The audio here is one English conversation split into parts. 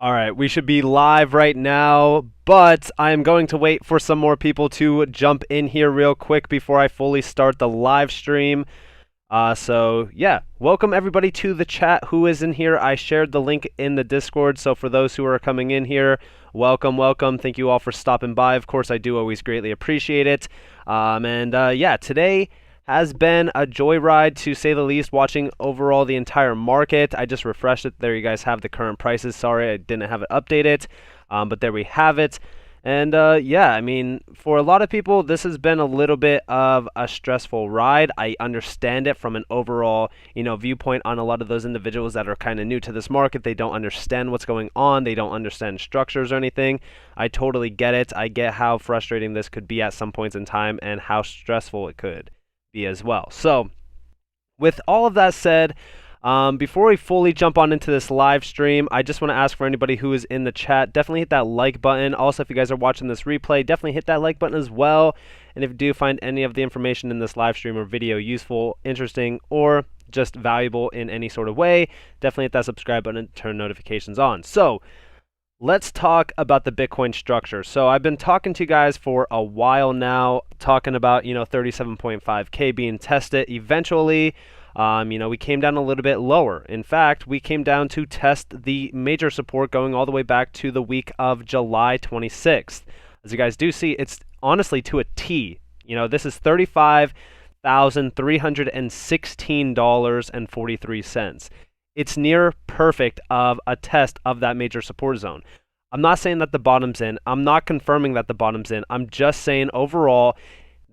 All right, we should be live right now, but I am going to wait for some more people to jump in here real quick before I fully start the live stream. So yeah, welcome everybody to the chat who is in here. I shared the link in the Discord, so for those who are coming in here, welcome, welcome. Thank you all for stopping by. Of course, I do always greatly appreciate it. Yeah, today has been a joyride to say the least, watching overall the entire market. I just refreshed it. There you guys have the current prices. Sorry I didn't have it updated, but there we have it. And yeah, I mean, for a lot of people, this has been a little bit of a stressful ride. I understand it from an overall, viewpoint on a lot of those individuals that are kind of new to this market. They don't understand what's going on. They don't understand structures or anything. I totally get it. I get how frustrating this could be at some points in time and how stressful it could be as well. So with all of that said, before we fully jump on into this live stream, I just want to ask for anybody who is in the chat, definitely hit that like button. Also, if you guys are watching this replay, definitely hit that like button as well. And if you do find any of the information in this live stream or video useful, interesting, or just valuable in any sort of way, definitely hit that subscribe button and turn notifications on. So let's talk about the Bitcoin structure. So I've been talking to you guys for a while now, talking about, 37.5K being tested eventually. We came down a little bit lower. In fact, we came down to test the major support going all the way back to the week of July 26th. As you guys do see, it's honestly to a T. This is $35,316.43. It's near perfect of a test of that major support zone. I'm not saying that the bottom's in. I'm not confirming that the bottom's in. I'm just saying overall,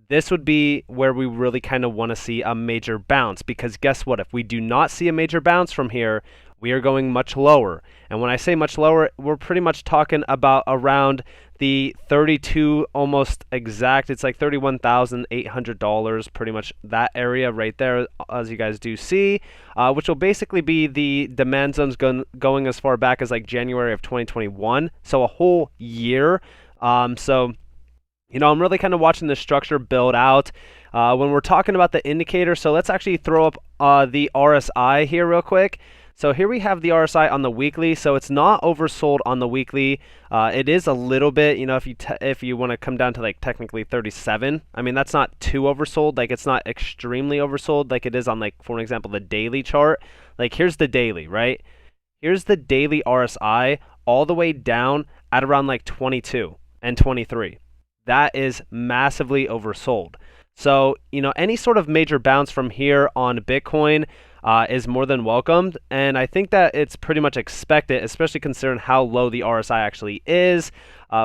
this would be where we really kind of want to see a major bounce, because guess what? If we do not see a major bounce from here, we are going much lower. And when I say much lower, we're pretty much talking about around the 32, almost exact. It's like $31,800, pretty much that area right there, as you guys do see, which will basically be the demand zones going as far back as like January of 2021. So a whole year. I'm really kind of watching the structure build out. When we're talking about the indicator, so let's actually throw up the RSI here real quick. So here we have the RSI on the weekly, so it's not oversold on the weekly. It is a little bit, if you want to come down to like technically 37. I mean, that's not too oversold. Like, it's not extremely oversold like it is on, like, for example, the daily chart. Like, here's the daily, right? Here's the daily RSI all the way down at around like 22 and 23. That is massively oversold. So, any sort of major bounce from here on Bitcoin is more than welcomed. And I think that it's pretty much expected, especially considering how low the RSI actually is.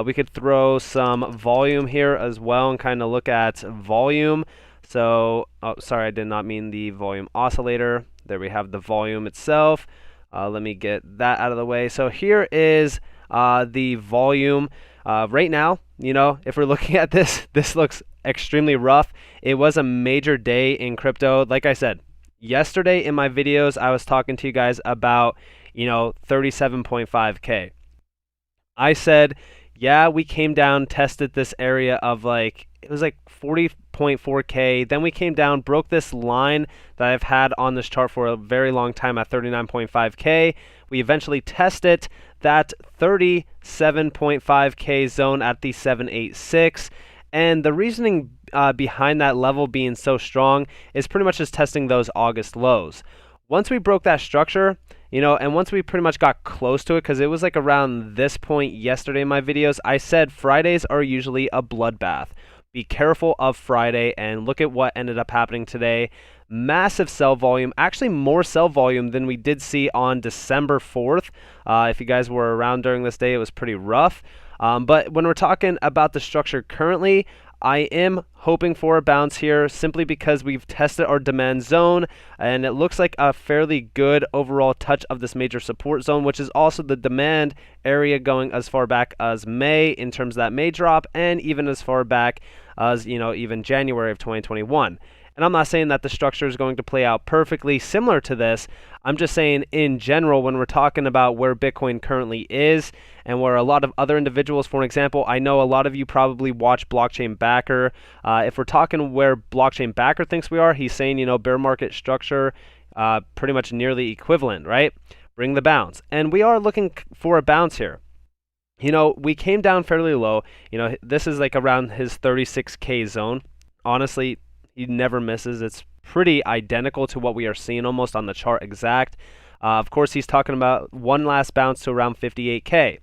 We could throw some volume here as well and kind of look at volume. So, oh, sorry, I did not mean the volume oscillator. There we have the volume itself. Let me get that out of the way. So here is the volume. Right now, if we're looking at this, this looks extremely rough. It was a major day in crypto. Like I said, yesterday in my videos, I was talking to you guys about, 37.5K. I said, yeah, we came down, tested this area of it was like 40.4K. Then we came down, broke this line that I've had on this chart for a very long time at 39.5K. We eventually tested that 37.5K zone at the 786. And the reasoning behind that level being so strong is pretty much just testing those August lows. Once we broke that structure, and once we pretty much got close to it, because it was like around this point yesterday in my videos, I said Fridays are usually a bloodbath. Be careful of Friday, and look at what ended up happening today. Massive sell volume, actually more sell volume than we did see on December 4th. If you guys were around during this day, it was pretty rough. But when we're talking about the structure currently, I am hoping for a bounce here simply because we've tested our demand zone, and it looks like a fairly good overall touch of this major support zone, which is also the demand area going as far back as May in terms of that May drop, and even as far back as, even January of 2021. And I'm not saying that the structure is going to play out perfectly similar to this. I'm just saying in general, when we're talking about where Bitcoin currently is and where a lot of other individuals, for example, I know a lot of you probably watch Blockchain Backer. If we're talking where Blockchain Backer thinks we are, he's saying, bear market structure, pretty much nearly equivalent, right? bring the bounce. And we are looking for a bounce here. We came down fairly low. This is like around his 36K zone. Honestly, he never misses. It's pretty identical to what we are seeing almost on the chart exact. Of course, he's talking about one last bounce to around 58K.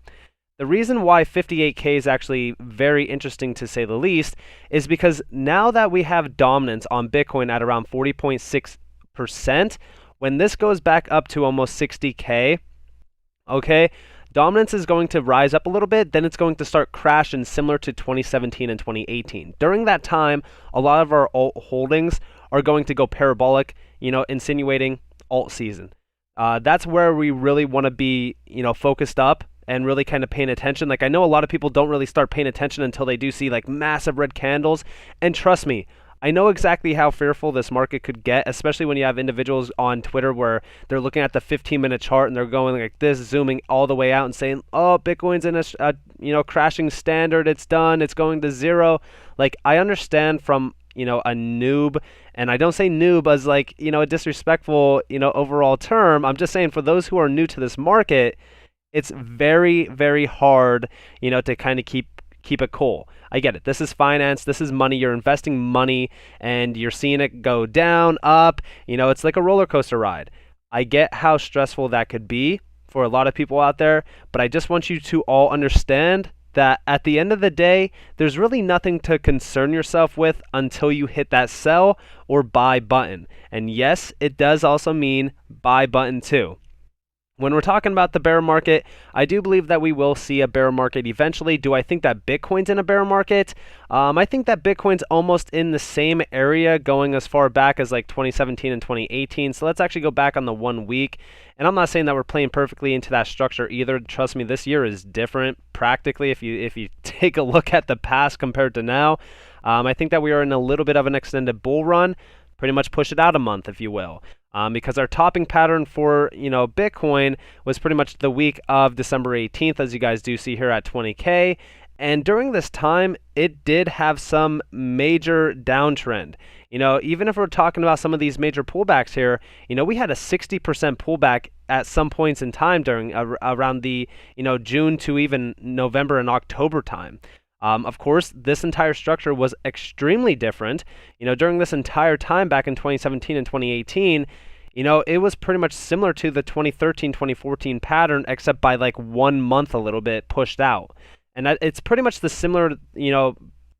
The reason why 58K is actually very interesting to say the least is because now that we have dominance on Bitcoin at around 40.6%, when this goes back up to almost 60K, okay, dominance is going to rise up a little bit, then it's going to start crashing similar to 2017 and 2018. During that time, a lot of our alt holdings are going to go parabolic, insinuating alt season. That's where we really want to be, focused up and really kind of paying attention. Like, I know a lot of people don't really start paying attention until they do see like massive red candles. And trust me, I know exactly how fearful this market could get, especially when you have individuals on Twitter where they're looking at the 15-minute chart and they're going like this, zooming all the way out and saying, "Oh, Bitcoin's in a crashing standard. It's done. It's going to zero." Like, I understand from a noob, and I don't say noob as like a disrespectful overall term. I'm just saying for those who are new to this market, it's very, very hard to kind of keep it cool. I get it. This is finance. This is money. You're investing money and you're seeing it go down, up. It's like a roller coaster ride. I get how stressful that could be for a lot of people out there, but I just want you to all understand that at the end of the day, there's really nothing to concern yourself with until you hit that sell or buy button. And yes, it does also mean buy button too. When we're talking about the bear market, I do believe that we will see a bear market eventually. Do I think that Bitcoin's in a bear market? I think that Bitcoin's almost in the same area going as far back as like 2017 and 2018. So let's actually go back on the 1 week. And I'm not saying that we're playing perfectly into that structure either. Trust me, this year is different practically if you take a look at the past compared to now. I think that we are in a little bit of an extended bull run. Pretty much push it out a month, if you will. Because our topping pattern for Bitcoin was pretty much the week of December 18th, as you guys do see here at 20K. And during this time, it did have some major downtrend. Even if we're talking about some of these major pullbacks here, we had a 60% pullback at some points in time during around the June to even November and October time. Of course, this entire structure was extremely different. During this entire time back in 2017 and 2018, it was pretty much similar to the 2013, 2014 pattern, except by like 1 month a little bit pushed out. And it's pretty much the similar,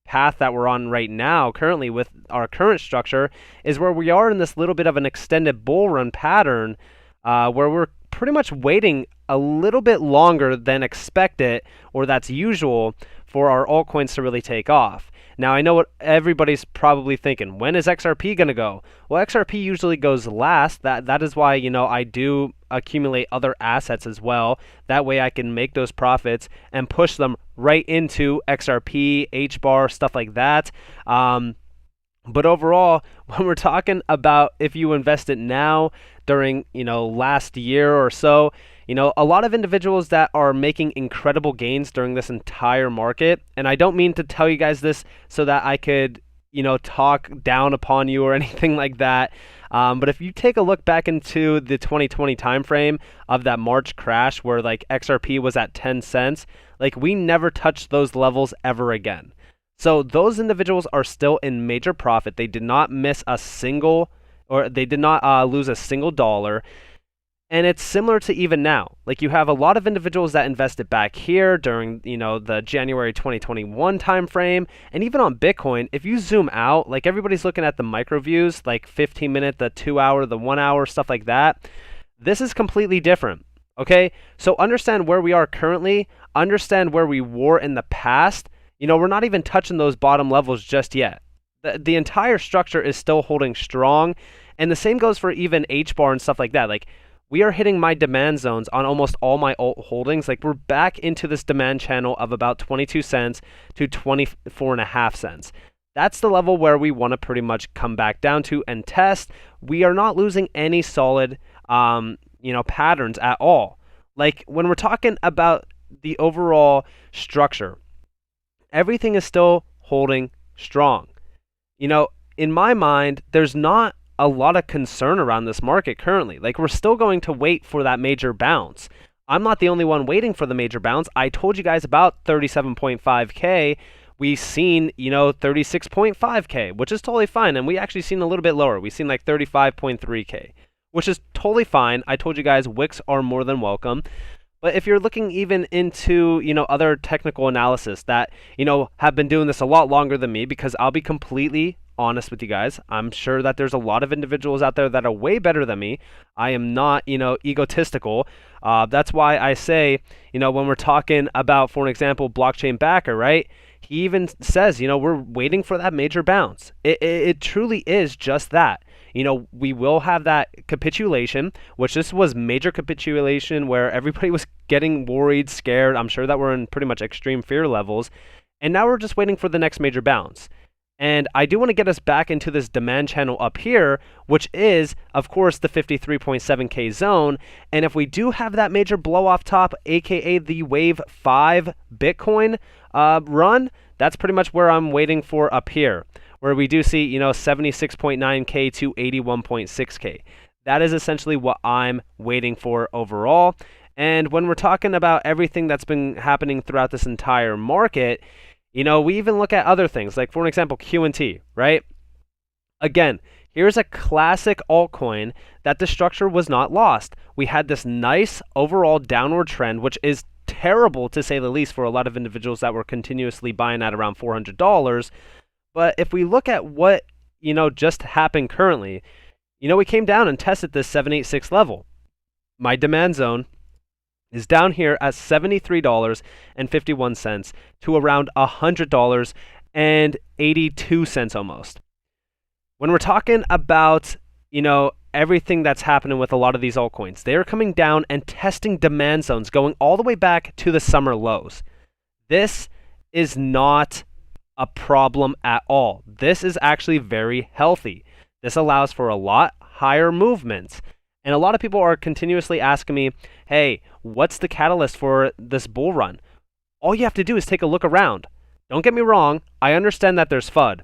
path that we're on right now currently with our current structure is where we are in this little bit of an extended bull run pattern where we're pretty much waiting a little bit longer than expected or that's usual for our altcoins to really take off. Now, I know what everybody's probably thinking. When is XRP going to go? Well, XRP usually goes last. That is why, I do accumulate other assets as well. That way I can make those profits and push them right into XRP, Hbar, stuff like that. But overall, when we're talking about if you invest it now during, last year or so, a lot of individuals that are making incredible gains during this entire market, and I don't mean to tell you guys this so that I could, talk down upon you or anything like that. But if you take a look back into the 2020 timeframe of that March crash where like XRP was at 10 cents, like we never touched those levels ever again. So those individuals are still in major profit. They did not miss a single, or they did not lose a single dollar. And it's similar to even now. Like you have a lot of individuals that invested back here during, the January 2021 timeframe. And even on Bitcoin, if you zoom out, like everybody's looking at the micro views, like 15-minute, the 2-hour, the 1-hour, stuff like that. This is completely different. Okay? So understand where we are currently, understand where we were in the past. We're not even touching those bottom levels just yet. The entire structure is still holding strong. And the same goes for even Hbar and stuff like that. Like, we are hitting my demand zones on almost all my alt holdings. Like, we're back into this demand channel of about 22 cents to 24.5 cents. That's the level where we want to pretty much come back down to and test. We are not losing any solid, patterns at all. Like, when we're talking about the overall structure, everything is still holding strong. In my mind, there's not a lot of concern around this market currently. Like, we're still going to wait for that major bounce. I'm not the only one waiting for the major bounce. I told you guys about 37.5K. We've seen, 36.5K, which is totally fine. And we actually seen a little bit lower. We've seen like 35.3K, which is totally fine. I told you guys wicks are more than welcome. But if you're looking even into, other technical analysis that, have been doing this a lot longer than me, because I'll be completely honest with you guys, I'm sure that there's a lot of individuals out there that are way better than me. I am not, egotistical. That's why I say, when we're talking about, for an example, blockchain backer, right? He even says, we're waiting for that major bounce. It truly is just that. We will have that capitulation, which this was major capitulation where everybody was getting worried, scared. I'm sure that we're in pretty much extreme fear levels. And now we're just waiting for the next major bounce. And I do want to get us back into this demand channel up here, which is, of course, the 53.7K zone. And if we do have that major blow off top, aka the Wave 5 Bitcoin run, that's pretty much where I'm waiting for up here, where we do see, 76.9K to 81.6K. That is essentially what I'm waiting for overall. And when we're talking about everything that's been happening throughout this entire market, we even look at other things, like, for an example, QNT, right? Again, here's a classic altcoin that the structure was not lost. We had this nice overall downward trend, which is terrible to say the least for a lot of individuals that were continuously buying at around $400. But if we look at what, just happened currently, we came down and tested this 786 level. My demand zone is down here at $73.51 to around $100.82 almost. When we're talking about, everything that's happening with a lot of these altcoins, they are coming down and testing demand zones going all the way back to the summer lows. This is not a problem at all. This is actually very healthy. This allows for a lot higher movements. And a lot of people are continuously asking me, hey, what's the catalyst for this bull run? All you have to do is take a look around. Don't get me wrong. I understand that there's FUD.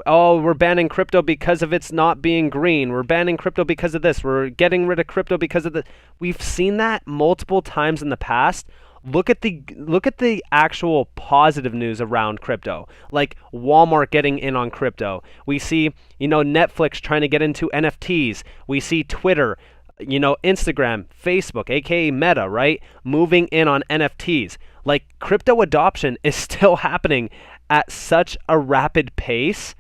Oh, we're banning crypto because of its not being green. We're banning crypto because of this. We're getting rid of crypto because of the... We've seen that multiple times in the past. Look at the actual positive news around crypto, like Walmart getting in on crypto. We see, Netflix trying to get into NFTs. We see Twitter, Instagram, Facebook, aka Meta, right, moving in on NFTs. Like, crypto adoption is still happening at such a rapid pace,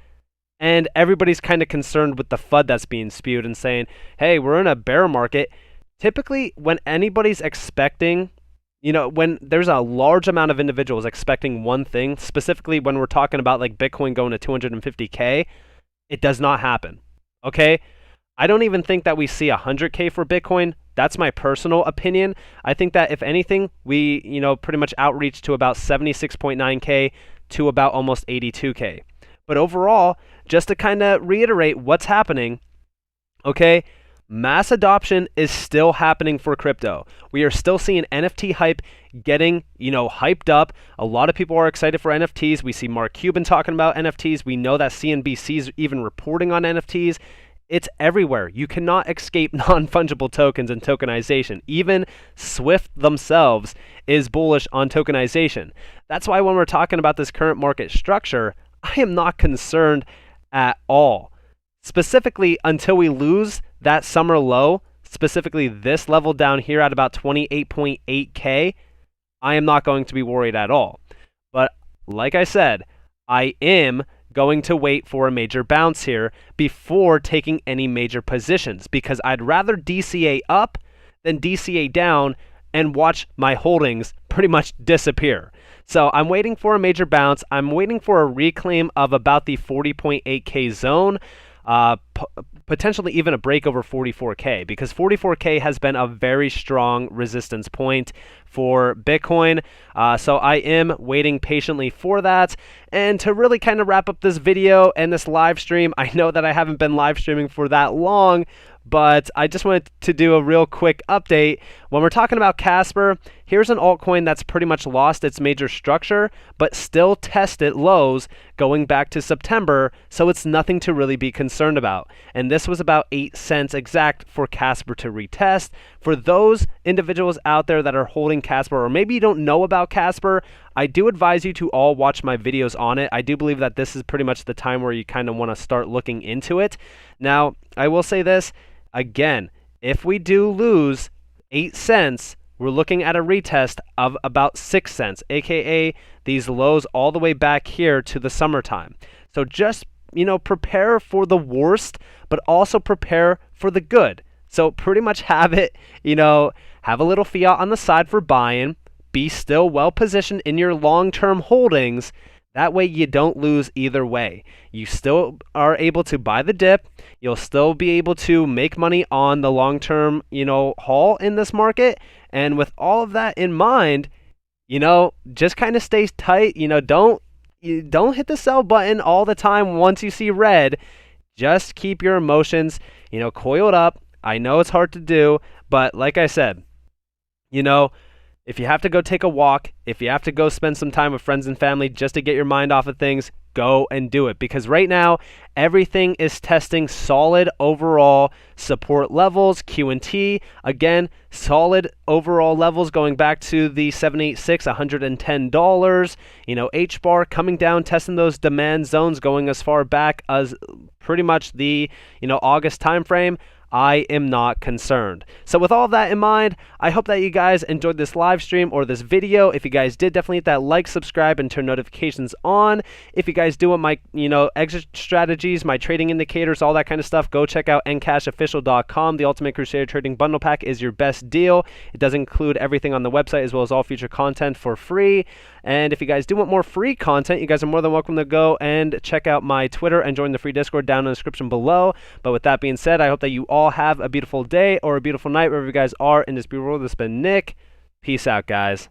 and everybody's kind of concerned with the FUD that's being spewed and saying, hey, we're in a bear market. Typically, when anybody's expecting, when there's a large amount of individuals expecting one thing, specifically when we're talking about like Bitcoin going to 250K, it does not happen. Okay? I don't even think that we see 100K for Bitcoin. That's my personal opinion. I think that if anything, we, pretty much outreach to about 76.9K to about almost 82K. But overall, just to kind of reiterate what's happening, okay, mass adoption is still happening for crypto. We are still seeing NFT hype getting, hyped up. A lot of people are excited for NFTs. We see Mark Cuban talking about NFTs. We know that CNBC is even reporting on NFTs. It's everywhere. You cannot escape non-fungible tokens and tokenization. Even Swift themselves is bullish on tokenization. That's why when we're talking about this current market structure, I am not concerned at all. Specifically, until we lose that summer low, specifically this level down here at about 28.8K, I am not going to be worried at all. But like I said, I am going to wait for a major bounce here before taking any major positions, because I'd rather DCA up than DCA down and watch my holdings pretty much disappear. So I'm waiting for a major bounce. I'm waiting for a reclaim of about the 40.8K zone, potentially even a break over 44K, because 44K has been a very strong resistance point for Bitcoin. So I am waiting patiently for that. And to really kind of wrap up this video and this live stream, I know that I haven't been live streaming for that long, but I just wanted to do a real quick update when we're talking about Casper, here's an altcoin that's pretty much lost its major structure, but still tested lows going back to September, so it's nothing to really be concerned about. And this was about 8 cents exact for Casper to retest. For those individuals out there that are holding Casper, or maybe you don't know about Casper, I do advise you to all watch my videos on it. I do believe that this is pretty much the time where you kind of want to start looking into it. Now, I will say this, again, if we do lose 8 cents, we're looking at a retest of about 6 cents, aka these lows all the way back here to the summertime. So just, prepare for the worst, but also prepare for the good. So pretty much have it, have a little fiat on the side for buying, be still well positioned in your long-term holdings. That way you don't lose either way. You still are able to buy the dip. You'll still be able to make money on the long-term, haul in this market. And with all of that in mind, just kind of stay tight. Don't hit the sell button all the time once you see red. Just keep your emotions, coiled up. I know it's hard to do, but like I said, if you have to go take a walk, if you have to go spend some time with friends and family just to get your mind off of things, go and do it. Because right now, everything is testing solid overall support levels. Q&T, again, solid overall levels going back to the 786, $110. Hbar coming down, testing those demand zones going as far back as pretty much the, August timeframe. I am not concerned. So with all of that in mind, I hope that you guys enjoyed this live stream or this video. If you guys did, definitely hit that like, subscribe, and turn notifications on. If you guys do want my, exit strategies, my trading indicators, all that kind of stuff, go check out NCashOfficial.com. The Ultimate Crusader Trading Bundle Pack is your best deal. It does include everything on the website as well as all future content for free. And if you guys do want more free content, you guys are more than welcome to go and check out my Twitter and join the free Discord down in the description below. But with that being said, I hope that you all have a beautiful day or a beautiful night wherever you guys are in this beautiful world. This has been Nick. Peace out, guys.